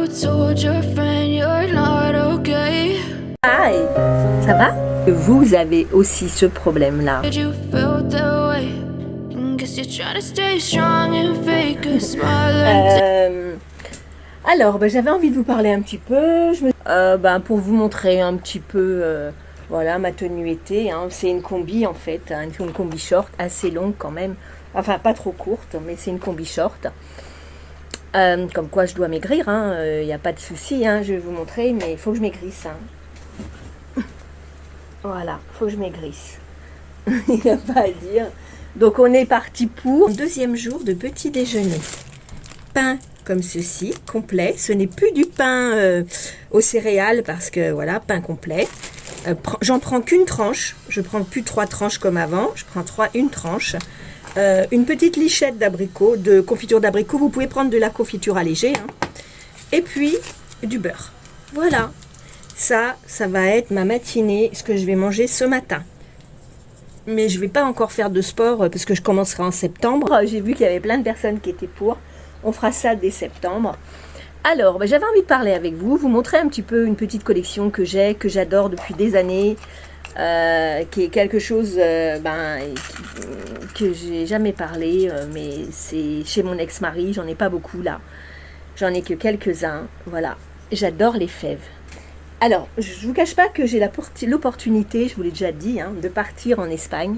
told your friend you're not okay? Hi, ça va? Vous avez aussi ce problème-là. Did you feel that way? And guess you're trying to stay strong and fake a smile. Alors, j'avais envie de vous parler un petit peu. Pour vous montrer un petit peu, voilà, ma tenue été. Hein. C'est une combi en fait, hein, une combi short, assez longue quand même. Enfin, pas trop courte, mais c'est une combi short. Comme quoi je dois maigrir, il n'y a pas de souci, hein, je vais vous montrer, mais il faut que je maigrisse. Hein. Voilà, il faut que je maigrisse. Il n'y a pas à dire. Donc on est parti pour le deuxième jour de petit déjeuner. Pain comme ceci, complet. Ce n'est plus du pain aux céréales parce que voilà, pain complet. J'en prends qu'une tranche. Je prends plus 3 tranches comme avant. Je prends une tranche. Une petite lichette d'abricot, de confiture d'abricot. Vous pouvez prendre de la confiture allégée. Hein. Et puis du beurre. Voilà. Ça va être ma matinée, ce que je vais manger ce matin. Mais je ne vais pas encore faire de sport parce que je commencerai en septembre. J'ai vu qu'il y avait plein de personnes qui étaient pour. On fera ça dès septembre. Alors, j'avais envie de parler avec vous, vous montrer un petit peu une petite collection que j'ai, que j'adore depuis des années, qui est quelque chose que j'ai jamais parlé, mais c'est chez mon ex-mari, j'en ai pas beaucoup là. J'en ai que quelques-uns, voilà. J'adore les fèves. Alors, je ne vous cache pas que j'ai l'opportunité, je vous l'ai déjà dit, hein, de partir en Espagne.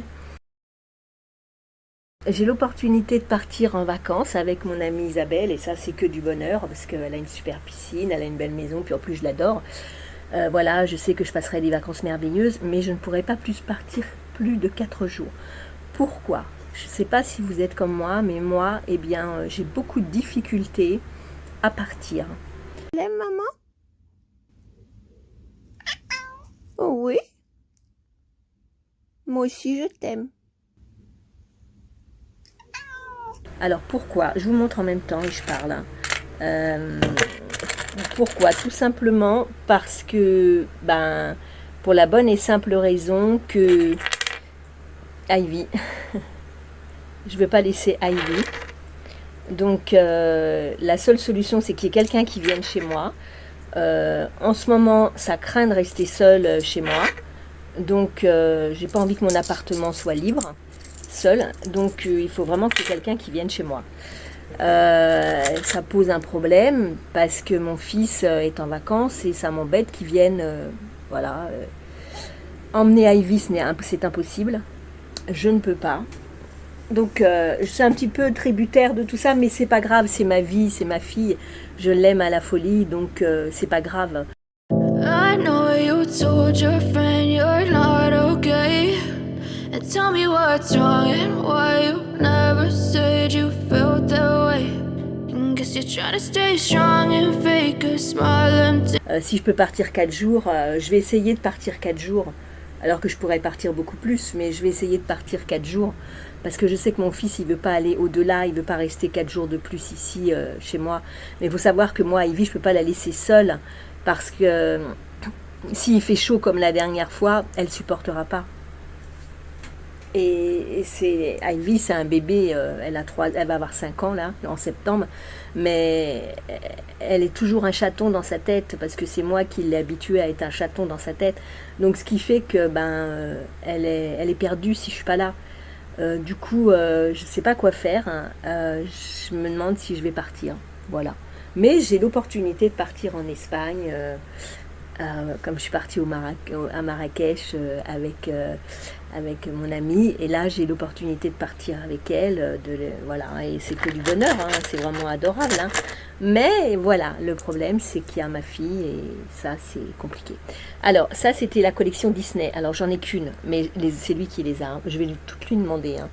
J'ai l'opportunité de partir en vacances avec mon amie Isabelle, et ça c'est que du bonheur, parce qu'elle a une super piscine, elle a une belle maison, puis en plus je l'adore. Voilà, je sais que je passerai des vacances merveilleuses, mais je ne pourrai pas partir plus de 4 jours. Pourquoi? Je ne sais pas si vous êtes comme moi, mais moi, eh bien, j'ai beaucoup de difficultés à partir. Tu l'aimes, maman? Oh oui? Moi aussi, je t'aime. Alors pourquoi? Je vous montre en même temps et je parle. Pourquoi? Tout simplement parce que, pour la bonne et simple raison que Ivy, je ne veux pas laisser Ivy. Donc la seule solution, c'est qu'il y ait quelqu'un qui vienne chez moi. En ce moment, ça craint de rester seule chez moi. Donc j'ai pas envie que mon appartement soit libre. Seul, donc il faut vraiment qu'il y ait quelqu'un qui vienne chez moi. Ça pose un problème parce que mon fils est en vacances et ça m'embête qu'il vienne, emmener Ivy, c'est impossible, je ne peux pas. Donc je suis un petit peu tributaire de tout ça, mais c'est pas grave, c'est ma vie, c'est ma fille, je l'aime à la folie, donc c'est pas grave. I know you told your friend you're not okay. And tell me what's wrong and why you never said you felt that way. And guess you're trying to stay strong and fake a smile. Si je peux partir 4 jours, je vais essayer de partir 4 jours. Alors que je pourrais partir beaucoup plus, mais je vais essayer de partir 4 jours. Parce que je sais que mon fils, il ne veut pas aller au-delà, il ne veut pas rester 4 jours de plus ici, chez moi. Mais il faut savoir que moi, Ivy, je ne peux pas la laisser seule. Parce que s'il fait chaud comme la dernière fois, elle ne supportera pas. Et Ivy, c'est un bébé, elle va avoir 5 ans là, en septembre, mais elle est toujours un chaton dans sa tête, parce que c'est moi qui l'ai habituée à être un chaton dans sa tête. Donc ce qui fait que elle est perdue si je suis pas là. Du coup, je sais pas quoi faire, hein. Je me demande si je vais partir, voilà. Mais j'ai l'opportunité de partir en Espagne. Comme je suis partie à Marrakech avec mon amie, et là j'ai l'opportunité de partir avec elle, voilà, et c'est que du bonheur, hein, c'est vraiment adorable, hein. Mais voilà, le problème c'est qu'il y a ma fille et ça c'est compliqué. Alors ça c'était la collection Disney, alors j'en ai qu'une, mais c'est lui qui les a, hein. Je vais toutes lui demander, hein.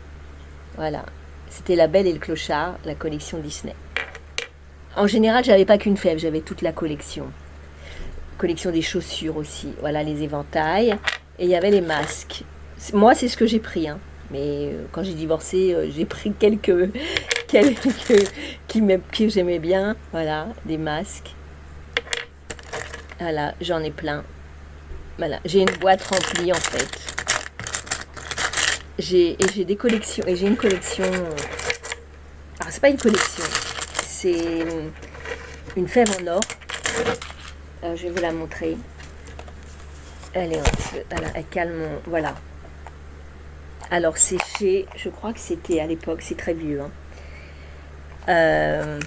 Voilà, c'était La Belle et le Clochard, la collection Disney. En général j'avais pas qu'une fève, j'avais toute la collection des chaussures aussi, voilà, les éventails, et il y avait les masques. Moi c'est ce que j'ai pris, hein. Mais quand j'ai divorcé, j'ai pris quelques que j'aimais bien, voilà, des masques, voilà, j'en ai plein, voilà, j'ai une boîte remplie en fait, j'ai des collections, et j'ai une collection, alors c'est pas une collection, c'est une fève en or, Je vais vous la montrer. Elle est voilà, elle calme, voilà. Alors c'est chez, je crois que c'était à l'époque, c'est très vieux. Hein.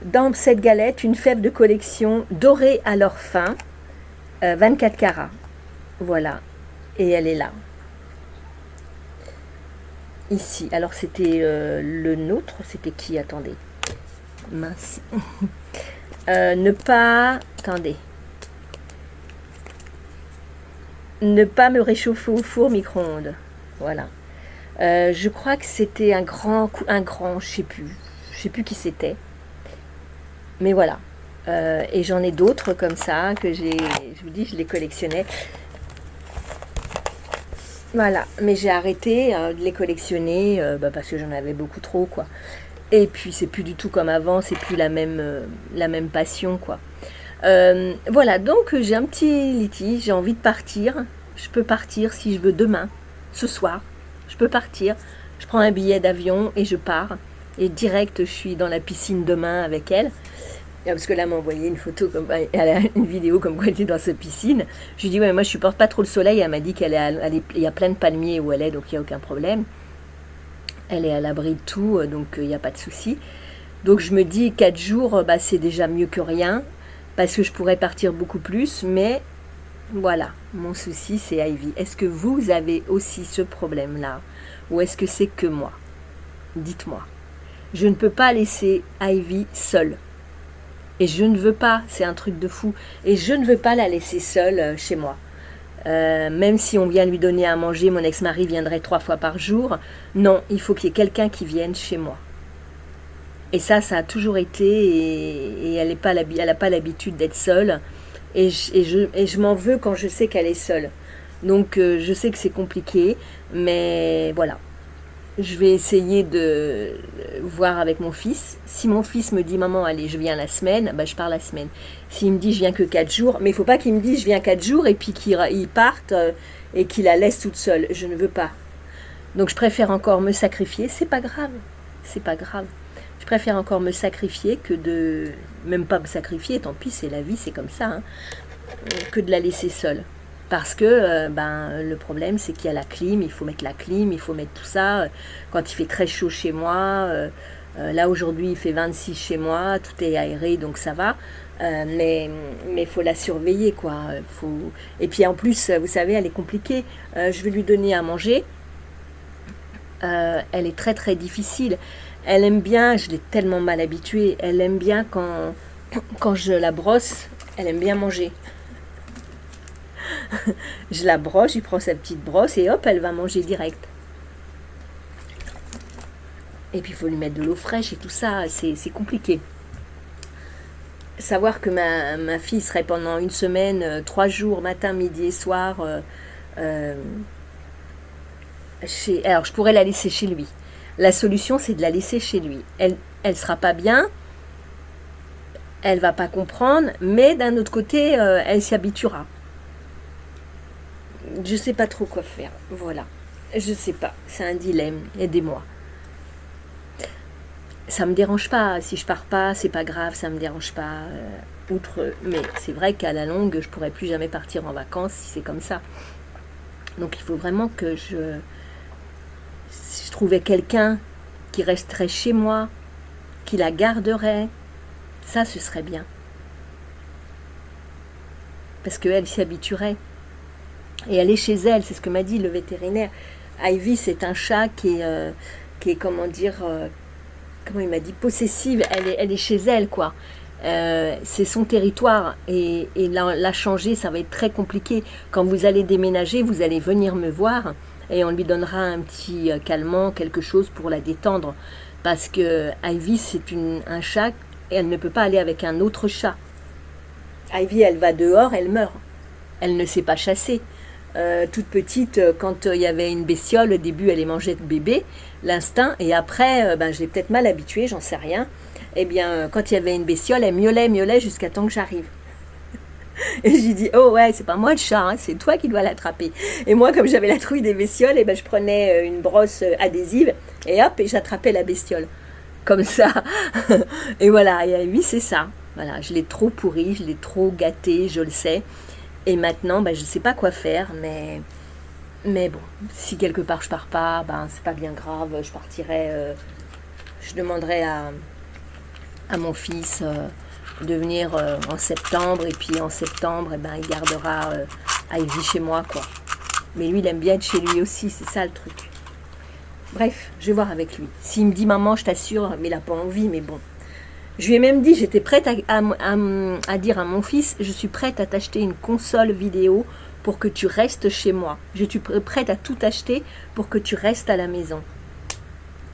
Dans cette galette, une fève de collection dorée à l'or fin, 24 carats. Voilà, et elle est là. Ici, alors c'était le nôtre, c'était qui? Attendez. Mince. Ne pas... Attendez. Ne pas me réchauffer au four micro-ondes. Voilà. Je crois que c'était un grand, je sais plus qui c'était. Mais voilà. Et j'en ai d'autres comme ça, que je vous dis, je les collectionnais. Voilà, mais j'ai arrêté de les collectionner parce que j'en avais beaucoup trop, quoi. Et puis c'est plus du tout comme avant, c'est plus la même passion, quoi. Voilà, donc j'ai un petit litige, j'ai envie de partir. Je peux partir si je veux demain, ce soir. Je peux partir. Je prends un billet d'avion et je pars. Et direct, je suis dans la piscine demain avec elle. Parce que là, elle m'a envoyé une photo, une vidéo comme quoi elle était dans sa piscine. Je lui ai dit, ouais, moi je supporte pas trop le soleil. Elle m'a dit qu'il y a plein de palmiers où elle est, donc il n'y a aucun problème. Elle est à l'abri de tout, donc il n'y a pas de souci. Donc je me dis, 4 jours, c'est déjà mieux que rien, parce que je pourrais partir beaucoup plus, mais voilà, mon souci c'est Ivy. Est-ce que vous avez aussi ce problème-là, ou est-ce que c'est que moi? Dites-moi. Je ne peux pas laisser Ivy seule. Et je ne veux pas, c'est un truc de fou, et je ne veux pas la laisser seule chez moi. Même si on vient lui donner à manger, mon ex-mari viendrait 3 fois par jour. Non, il faut qu'il y ait quelqu'un qui vienne chez moi. Et ça a toujours été, et elle n'a pas l'habitude d'être seule. Et je m'en veux quand je sais qu'elle est seule. Donc je sais que c'est compliqué, mais voilà. Je vais essayer de voir avec mon fils. Si mon fils me dit, maman, allez, je viens la semaine, je pars la semaine. S'il me dit, je viens que 4 jours, mais il ne faut pas qu'il me dise, je viens 4 jours, et puis qu'il parte et qu'il la laisse toute seule. Je ne veux pas. Donc je préfère encore me sacrifier. C'est pas grave. C'est pas grave. Je préfère encore me sacrifier que de... Même pas me sacrifier, tant pis, c'est la vie, c'est comme ça. Hein, que de la laisser seule. Parce que le problème, c'est qu'il y a la clim, il faut mettre la clim, il faut mettre tout ça. Quand il fait très chaud chez moi, là aujourd'hui il fait 26 chez moi, tout est aéré, donc ça va. Mais il faut la surveiller, quoi. Et puis en plus, vous savez, elle est compliquée. Je vais lui donner à manger. Elle est très très difficile. Elle aime bien, je l'ai tellement mal habituée, elle aime bien quand je la brosse, elle aime bien manger. Je la brosse, je prends sa petite brosse et hop, elle va manger direct. Et puis il faut lui mettre de l'eau fraîche et tout ça, c'est compliqué. Savoir que ma fille serait pendant une semaine, 3 jours, matin, midi et soir, alors je pourrais la laisser chez lui. La solution, c'est de la laisser chez lui. Elle sera pas bien, elle va pas comprendre, mais d'un autre côté, elle s'y habituera. Je sais pas trop quoi faire, voilà. Je sais pas, c'est un dilemme, aidez-moi. Ça me dérange pas, si je pars pas, c'est pas grave, ça me dérange pas. Mais c'est vrai qu'à la longue, je pourrais plus jamais partir en vacances si c'est comme ça. Donc il faut vraiment que si je trouvais quelqu'un qui resterait chez moi, qui la garderait, ça ce serait bien. Parce qu'elle s'y habituerait. Et elle est chez elle, c'est ce que m'a dit le vétérinaire. Ivy, c'est un chat qui est comment dire, comment il m'a dit, possessive. Elle est chez elle, quoi. C'est son territoire. Et la changer, ça va être très compliqué. Quand vous allez déménager, vous allez venir me voir et on lui donnera un petit calmant, quelque chose pour la détendre. Parce que Ivy, c'est un chat et elle ne peut pas aller avec un autre chat. Ivy, elle va dehors, elle meurt. Elle ne sait pas chasser. Toute petite, quand il y avait une bestiole, au début elle les mangeait de bébé, l'instinct, et après, je l'ai peut-être mal habituée, j'en sais rien. Eh bien, quand il y avait une bestiole, elle miaulait jusqu'à temps que j'arrive. Et j'ai dit, oh ouais, c'est pas moi le chat, hein, c'est toi qui dois l'attraper. Et moi, comme j'avais la trouille des bestioles, je prenais une brosse adhésive, et hop, et j'attrapais la bestiole. Comme ça. Et voilà, et oui, c'est ça. Voilà, je l'ai trop pourri, je l'ai trop gâté, je le sais. Et maintenant, je ne sais pas quoi faire, mais bon, si quelque part je pars pas, c'est pas bien grave, je partirai, je demanderai à mon fils de venir en septembre, et puis en septembre, il gardera Ivy chez moi, quoi. Mais lui, il aime bien être chez lui aussi, c'est ça le truc. Bref, je vais voir avec lui. S'il me dit, maman, je t'assure, mais il n'a pas envie, mais bon. Je lui ai même dit, j'étais prête à dire à mon fils, je suis prête à t'acheter une console vidéo pour que tu restes chez moi. Je suis prête à tout acheter pour que tu restes à la maison.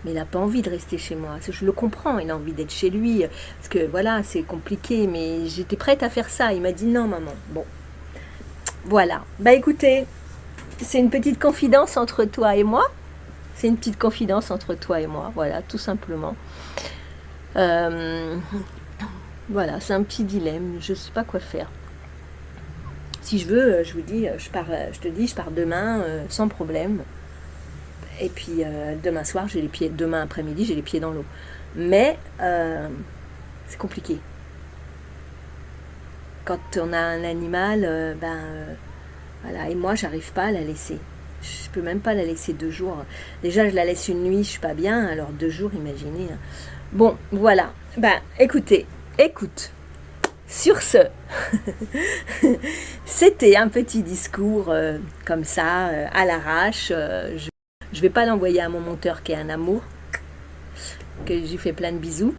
Mais il n'a pas envie de rester chez moi. Je le comprends, il a envie d'être chez lui. Parce que voilà, c'est compliqué, mais j'étais prête à faire ça. Il m'a dit non, maman. Bon, voilà. Écoutez, c'est une petite confidence entre toi et moi. C'est une petite confidence entre toi et moi, voilà, tout simplement. Voilà, c'est un petit dilemme, je ne sais pas quoi faire. Si je veux, je vous dis, je pars demain sans problème. Et puis demain soir, demain après-midi, j'ai les pieds dans l'eau. Mais c'est compliqué. Quand on a un animal, voilà, et moi, j'arrive pas à la laisser. Je peux même pas la laisser 2 jours. Déjà, je la laisse une nuit, je suis pas bien, alors 2 jours, imaginez. Bon, voilà. Écoute. Sur ce, c'était un petit discours comme ça, à l'arrache. Je vais pas l'envoyer à mon monteur qui est un amour, que je lui fais plein de bisous.